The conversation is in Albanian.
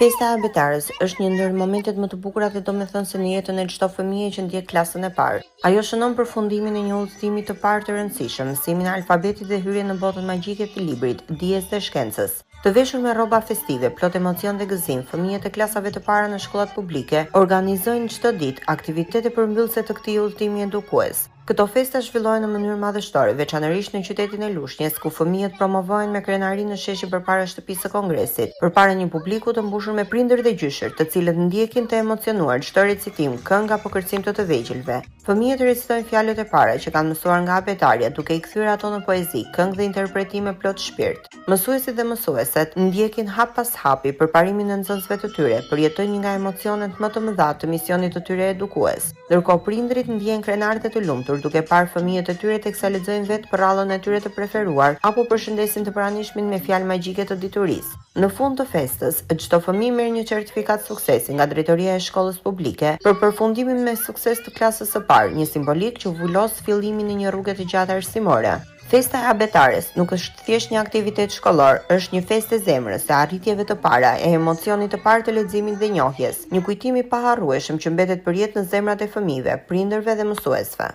Festa e abetares është një ndër momentet më të bukura dhe domethënëse në jetën e çdo fëmie që ndjek klasën e parë. Ajo shënon përfundimin e një udhëtimi të parë të rëndësishëm, mësimin e alfabetit dhe hyrjen në botën magjike të librit, dijes dhe shkencës. Të veshur me rroba festive, plot emocion dhe gëzim, fëmijët e klasave të para në shkollat publike organizojnë çdo ditë aktivitete përmbyllëse të këtij udhëtimi edukues. Këto festa zhvillohen në mënyrë madhështore, veçanërisht në qytetin e Lushnjës, ku fëmijët promovohen me krenari në sheshe përpara shtëpisë së Kongresit, përpara një publiku të mbushur me prindër dhe gjyshër, të cilët ndjekin të emocionuar çdo recitim, këngë apo kërcim të vegjëlve. Fëmijët recitojnë fjalët e para që kanë mësuar nga abetarja, duke i kthyer ato në poezi, këngë dhe interpretime plot shpirt. Mësuesit dhe mësueset ndjekin hap pas hapi përparimin e nxënësve të tyre, përjetojnë një nga emocionet më të mëdha të misionit të tyre edukues. Ndërkohë prindrit ndjejnë krenarët e të lumtur, duke parë fëmijët e tyre teksa lexojnë vetë për rallën e tyre të preferuar apo përshëndesin të pranishmin me fjalë magjike të diturisë. Në fund të festës, çdo fëmijë merr një certifikat suksesi nga drejtoria e shkollës publike për përfundimin me sukses të klasës së parë, një simbolik që vullos fillimin e një rruge të gjatë arsimore. Festa e abetares nuk është thjesht një aktivitet shkollor, është një festë e zemrës, e arritjeve të para, e emocionit të parë të leximit dhe njohjes, një kujtim i paharrueshëm që mbetet përjetë në zemrat e fëmijëve, prindërve dhe mësuesve.